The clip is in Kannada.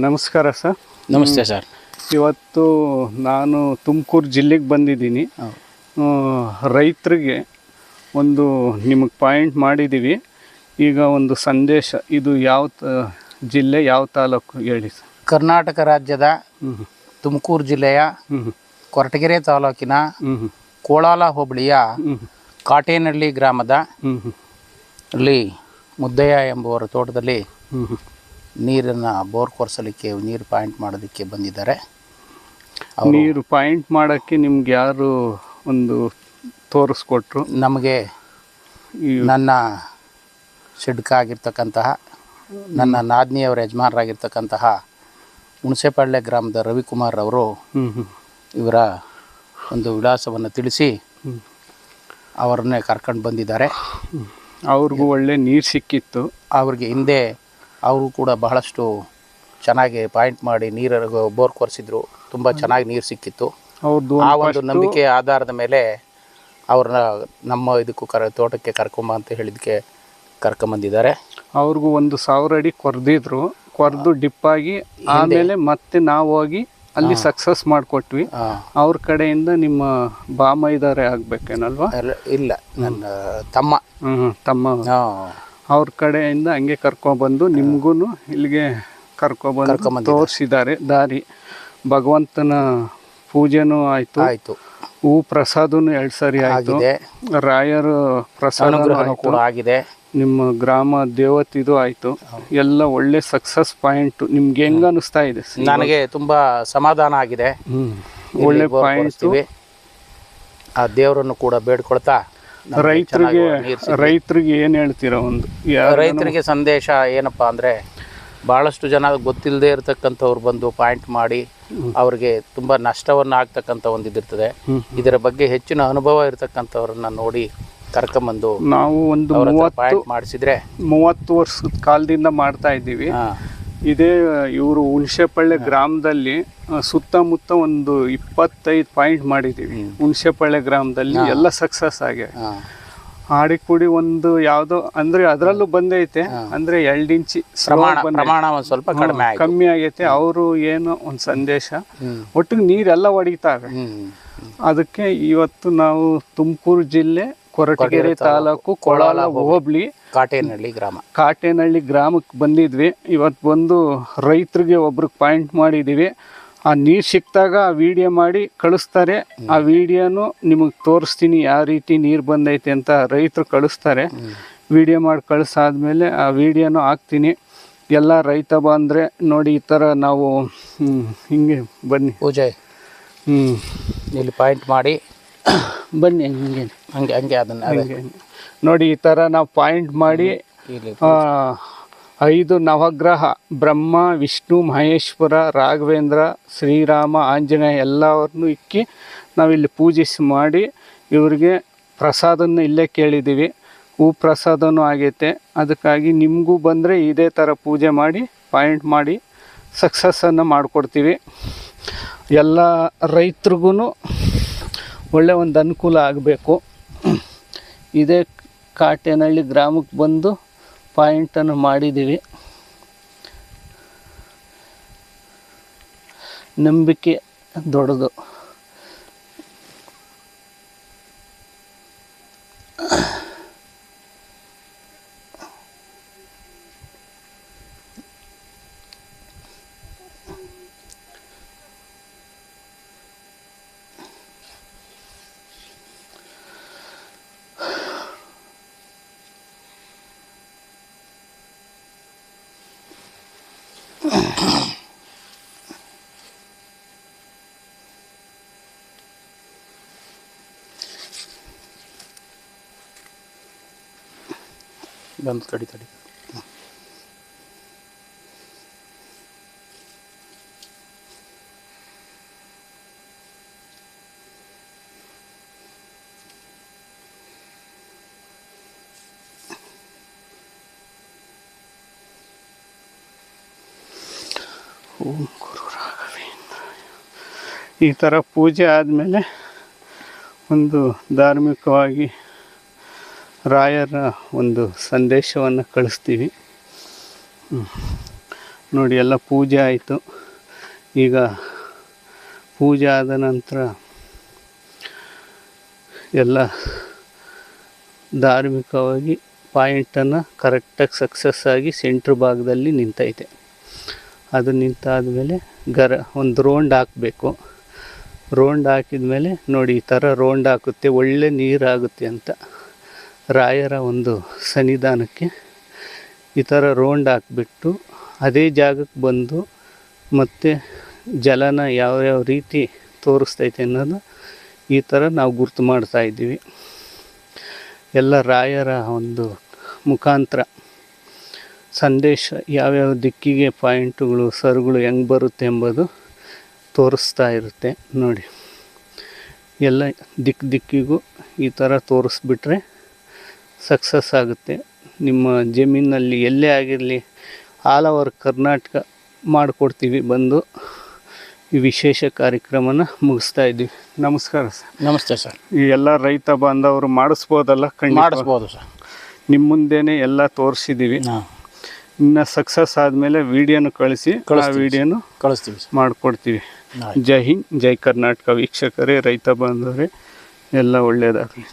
ನಮಸ್ಕಾರ ಸರ್. ನಮಸ್ತೆ ಸರ್. ಇವತ್ತು ನಾನು ತುಮಕೂರು ಜಿಲ್ಲೆಗೆ ಬಂದಿದ್ದೀನಿ. ರೈತರಿಗೆ ಒಂದು ನಿಮಗೆ ಪಾಯಿಂಟ್ ಮಾಡಿದ್ದೀವಿ. ಈಗ ಒಂದು ಸಂದೇಶ, ಇದು ಯಾವ ಜಿಲ್ಲೆ ಯಾವ ತಾಲೂಕು ಹೇಳಿ ಸರ್? ಕರ್ನಾಟಕ ರಾಜ್ಯದ ತುಮಕೂರು ಜಿಲ್ಲೆಯ ಕೊರಟಗೆರೆ ತಾಲೂಕಿನ ಕೋಳಾಲ ಹೋಬಳಿಯ ಕಾಟೇನಹಳ್ಳಿ ಗ್ರಾಮದ ಅಲ್ಲಿ ಮುದ್ದಯ್ಯ ಎಂಬುವರ ತೋಟದಲ್ಲಿ ನೀರನ್ನು ಬೋರ್ ಕೊರೆಸಲಿಕ್ಕೆ ನೀರು ಪಾಯಿಂಟ್ ಮಾಡೋದಕ್ಕೆ ಬಂದಿದ್ದಾರೆ. ನೀರು ಪಾಯಿಂಟ್ ಮಾಡೋಕ್ಕೆ ನಿಮ್ಗೆ ಯಾರು ಒಂದು ತೋರಿಸ್ಕೊಟ್ರು? ನಮಗೆ ನನ್ನ ಸಿಡ್ಕ ಆಗಿರ್ತಕ್ಕಂತಹ ನನ್ನ ನಾದ್ನಿಯವರ ಯಜಮಾನರಾಗಿರ್ತಕ್ಕಂತಹ ಹುಣಸೆಪಾಳ್ಯ ಗ್ರಾಮದ ರವಿಕುಮಾರ್ ಅವರು ಇವರ ಒಂದು ವಿಳಾಸವನ್ನು ತಿಳಿಸಿ ಅವರನ್ನೇ ಕರ್ಕೊಂಡು ಬಂದಿದ್ದಾರೆ. ಅವ್ರಿಗೂ ಒಳ್ಳೆ ನೀರು ಸಿಕ್ಕಿತ್ತು. ಅವ್ರಿಗೆ ಹಿಂದೆ ಅವರು ಕೂಡ ಬಹಳಷ್ಟು ಚೆನ್ನಾಗಿ ಪಾಯಿಂಟ್ ಮಾಡಿ ನೀರು ಬೋರ್ ಕೊರೆಸಿದ್ರು. ತುಂಬ ಚೆನ್ನಾಗಿ ನೀರು ಸಿಕ್ಕಿತ್ತು. ಆ ಒಂದು ನಂಬಿಕೆ ಆಧಾರದ ಮೇಲೆ ಅವ್ರನ್ನ ನಮ್ಮ ಇದಕ್ಕೂ ತೋಟಕ್ಕೆ ಕರ್ಕೊಂಬ ಅಂತ ಹೇಳಿದಕ್ಕೆ ಕರ್ಕೊಂಬಂದಿದ್ದಾರೆ. ಅವ್ರಿಗೂ 1,000 ಅಡಿ ಕೊರೆದಿದ್ರು. ಕೊರೆದು ಡಿಪ್ಪಾಗಿ ಆಮೇಲೆ ಮತ್ತೆ ನಾವು ಹೋಗಿ ಅಲ್ಲಿ ಸಕ್ಸಸ್ ಮಾಡಿಕೊಟ್ವಿ. ಅವ್ರ ಕಡೆಯಿಂದ ನಿಮ್ಮ ಬಾಮೈದಾರೆ ಆಗ್ಬೇಕೇನಲ್ವಾ? ಇಲ್ಲ, ನನ್ನ ತಮ್ಮ ಅವ್ರ ಕಡೆಯಿಂದ ಹಂಗೆ ಕರ್ಕೊಬಂದು ನಿಮಗೂ ಇಲ್ಲಿಗೆ ಕರ್ಕೊಬಂದು ತೋರಿಸಿದ್ದಾರೆ ದಾರಿ. ಭಗವಂತನ ಪೂಜೆನೂ ಆಯಿತು, ಹೂ ಪ್ರಸಾದನೂ 2 ಸರಿ ಆಯಿತು, ರಾಯರ ಪ್ರಸಾದ ಕೂಡ ಆಗಿದೆ, ನಿಮ್ಮ ಗ್ರಾಮ ದೇವತಿದು ಆಯಿತು. ಎಲ್ಲ ಒಳ್ಳೆ ಸಕ್ಸಸ್ ಪಾಯಿಂಟ್. ನಿಮ್ಗೆ ಹೆಂಗ ಅನಿಸ್ತಾ ಇದೆ? ನನಗೆ ತುಂಬ ಸಮಾಧಾನ ಆಗಿದೆ. ಒಳ್ಳೆ ಪಾಯಿಂಟ್. ಆ ದೇವರನ್ನು ಕೂಡ ಬೇಡ್ಕೊಳ್ತಾ ರೈತರಿಗೆ ಏನು ಹೇಳ್ತೀರಾ? ರೈತರಿಗೆ ಸಂದೇಶ ಏನಪ್ಪ ಅಂದರೆ, ಭಾಳಷ್ಟು ಜನ ಗೊತ್ತಿಲ್ಲದೆ ಇರತಕ್ಕಂಥವ್ರು ಬಂದು ಪಾಯಿಂಟ್ ಮಾಡಿ ಅವ್ರಿಗೆ ತುಂಬ ನಷ್ಟವನ್ನು ಆಗ್ತಕ್ಕಂಥ ಒಂದು ಇದಿರ್ತದೆ. ಇದರ ಬಗ್ಗೆ ಹೆಚ್ಚಿನ ಅನುಭವ ಇರತಕ್ಕಂಥವ್ರನ್ನ ನೋಡಿ ಕರ್ಕೊಂಬಂದು ನಾವು ಒಂದು 30 ವರ್ಷದ ಕಾಲದಿಂದ ಮಾಡ್ತಾ ಇದ್ದೀವಿ. ಇದೇ ಇವರು ಹುಣಸೆಪಾಳ್ಯ ಗ್ರಾಮದಲ್ಲಿ ಸುತ್ತಮುತ್ತ ಒಂದು 25 ಪಾಯಿಂಟ್ ಮಾಡಿದ್ದೀವಿ. ಹುಣಸೆಪಾಳ್ಯ ಗ್ರಾಮದಲ್ಲಿ ಎಲ್ಲ ಸಕ್ಸಸ್ ಆಗಿದೆ. ಆಡಿಕೂಡಿ ಒಂದು ಯಾವುದೋ ಅಂದರೆ ಅದರಲ್ಲೂ ಬಂದೈತೆ, ಅಂದರೆ 2 ಇಂಚಿ ಪ್ರಮಾಣ ಒಂದು ಸ್ವಲ್ಪ ಕಮ್ಮಿ ಆಗೈತೆ. ಅವರು ಏನೋ ಒಂದು ಸಂದೇಶ, ಒಟ್ಟಿಗೆ ನೀರೆಲ್ಲ ಹೊಡಿತಾವೆ. ಅದಕ್ಕೆ ಇವತ್ತು ನಾವು ತುಮಕೂರು ಜಿಲ್ಲೆ ಕೊರಟಗೆರೆ ತಾಲೂಕು ಕೋಳಾಲ ಹೋಬಳಿ ಕಾಟೇನಹಳ್ಳಿ ಗ್ರಾಮಕ್ಕೆ ಬಂದಿದ್ವಿ. ಇವತ್ತು ಬಂದು ರೈತರಿಗೆ ಒಬ್ರಿಗೆ ಪಾಯಿಂಟ್ ಮಾಡಿದ್ದೀವಿ. ಆ ನೀರು ಸಿಕ್ಕಿದಾಗ ಆ ವಿಡಿಯೋ ಮಾಡಿ ಕಳಿಸ್ತಾರೆ. ಆ ವಿಡಿಯೋನು ನಿಮಗೆ ತೋರಿಸ್ತೀನಿ ಯಾವ ರೀತಿ ನೀರು ಬಂದೈತೆ ಅಂತ. ರೈತರು ಕಳಿಸ್ತಾರೆ, ವಿಡಿಯೋ ಮಾಡಿ ಕಳಿಸಾದ್ಮೇಲೆ ಆ ವಿಡಿಯೋನು ಹಾಕ್ತೀನಿ. ಎಲ್ಲ ರೈತ ಬಂದರೆ ನೋಡಿ ಈ ಥರ ನಾವು ಹಿಂಗೆ ಬನ್ನಿ ಪೂಜೆ ಇಲ್ಲಿ ಪಾಯಿಂಟ್ ಮಾಡಿ ಬನ್ನಿ ಹಂಗೆ ಅದನ್ನು ನೋಡಿ ಈ ಥರ ನಾವು ಪಾಯಿಂಟ್ ಮಾಡಿ 5 ನವಗ್ರಹ ಬ್ರಹ್ಮ ವಿಷ್ಣು ಮಹೇಶ್ವರ ರಾಘವೇಂದ್ರ ಶ್ರೀರಾಮ ಆಂಜನೇಯ ಎಲ್ಲವನ್ನೂ ಇಕ್ಕಿ ನಾವಿಲ್ಲಿ ಪೂಜಿಸಿ ಮಾಡಿ ಇವರಿಗೆ ಪ್ರಸಾದನ್ನು ಇಲ್ಲೇ ಕೇಳಿದ್ದೀವಿ. ಹೂ ಪ್ರಸಾದನೂ ಆಗೈತೆ. ಅದಕ್ಕಾಗಿ ನಿಮಗೂ ಬಂದರೆ ಇದೇ ಥರ ಪೂಜೆ ಮಾಡಿ ಪಾಯಿಂಟ್ ಮಾಡಿ ಸಕ್ಸಸ್ಸನ್ನು ಮಾಡಿಕೊಡ್ತೀವಿ. ಎಲ್ಲ ರೈತರಿಗೂ ಒಳ್ಳೆ ಒಂದು ಅನುಕೂಲ ಆಗಬೇಕು. ಇದೇ ಕಾಟೇನಹಳ್ಳಿ ಗ್ರಾಮಕ್ಕೆ ಬಂದು ಪಾಯಿಂಟನ್ನು ಮಾಡಿದ್ದೀವಿ. ನಂಬಿಕೆ ದೊಡ್ಡದು. ಬಂದು ತಡಿ ಓಂ ಗುರು ರಾಘವೇಂದ್ರ. ಈ ಥರ ಪೂಜೆ ಆದಮೇಲೆ ಒಂದು ಧಾರ್ಮಿಕವಾಗಿ ರಾಯರ ಒಂದು ಸಂದೇಶವನ್ನು ಕಳಿಸ್ತೀವಿ. ನೋಡಿ ಎಲ್ಲ ಪೂಜೆ ಆಯಿತು. ಈಗ ಪೂಜೆ ಆದ ನಂತರ ಎಲ್ಲ ಧಾರ್ಮಿಕವಾಗಿ ಪಾಯಿಂಟನ್ನು ಕರೆಕ್ಟಾಗಿ ಸಕ್ಸಸ್ ಆಗಿ ಸೆಂಟ್ರ್ ಭಾಗದಲ್ಲಿ ನಿಂತೈತೆ. ಅದು ನಿಂತಾದಮೇಲೆ ಒಂದು ರೌಂಡ್ ಹಾಕಬೇಕು. ರೌಂಡ್ ಹಾಕಿದ ಮೇಲೆ ನೋಡಿ ಈ ಥರ ರೌಂಡ್ ಹಾಕುತ್ತೆ, ಒಳ್ಳೆ ನೀರಾಗುತ್ತೆ ಅಂತ ರಾಯರ ಒಂದು ಸನ್ನಿಧಾನಕ್ಕೆ ಈ ಥರ ರೌಂಡ್ ಹಾಕ್ಬಿಟ್ಟು ಅದೇ ಜಾಗಕ್ಕೆ ಬಂದು ಮತ್ತು ಜಲನ ಯಾವ್ಯಾವ ರೀತಿ ತೋರಿಸ್ತೈತೆ ಅನ್ನೋದು ಈ ಥರ ನಾವು ಗುರ್ತು ಮಾಡ್ತಾಯಿದ್ದೀವಿ. ಎಲ್ಲ ರಾಯರ ಒಂದು ಮುಖಾಂತರ ಸಂದೇಶ ಯಾವ್ಯಾವ ದಿಕ್ಕಿಗೆ ಪಾಯಿಂಟುಗಳು ಸರುಗಳು ಹೆಂಗೆ ಬರುತ್ತೆ ಎಂಬುದು ತೋರಿಸ್ತಾ ಇರುತ್ತೆ. ನೋಡಿ ಎಲ್ಲ ದಿಕ್ಕಿಗೂ ಈ ಥರ ತೋರಿಸ್ಬಿಟ್ರೆ ಸಕ್ಸಸ್ ಆಗುತ್ತೆ. ನಿಮ್ಮ ಜಮೀನಲ್ಲಿ ಎಲ್ಲೇ ಆಗಿರಲಿ ಆಲ್ ಓವರ್ ಕರ್ನಾಟಕ ಮಾಡಿಕೊಡ್ತೀವಿ. ಬಂದು ಈ ವಿಶೇಷ ಕಾರ್ಯಕ್ರಮನ ಮುಗಿಸ್ತಾ ಇದ್ದೀವಿ. ನಮಸ್ಕಾರ ಸರ್. ನಮಸ್ತೆ ಸರ್. ಈ ಎಲ್ಲ ರೈತ ಬಾಂಧವರು ಮಾಡಿಸ್ಬೋದಲ್ಲ? ಮಾಡಿಸ್ಬೋದು ಸರ್. ನಿಮ್ಮ ಮುಂದೆನೇ ಎಲ್ಲ ತೋರಿಸಿದ್ದೀವಿ. ಇನ್ನು ಸಕ್ಸಸ್ ಆದಮೇಲೆ ವಿಡಿಯೋನು ಕಳಿಸಿ ಆ ವಿಡಿಯೋನು ಕಳಿಸ್ತೀವಿ, ಮಾಡಿಕೊಡ್ತೀವಿ. ಜೈ ಹಿಂದ್, ಜೈ ಕರ್ನಾಟಕ. ವೀಕ್ಷಕರೇ, ರೈತ ಬಾಂಧವರೇ, ಎಲ್ಲ ಒಳ್ಳೆಯದಾಗಲಿ.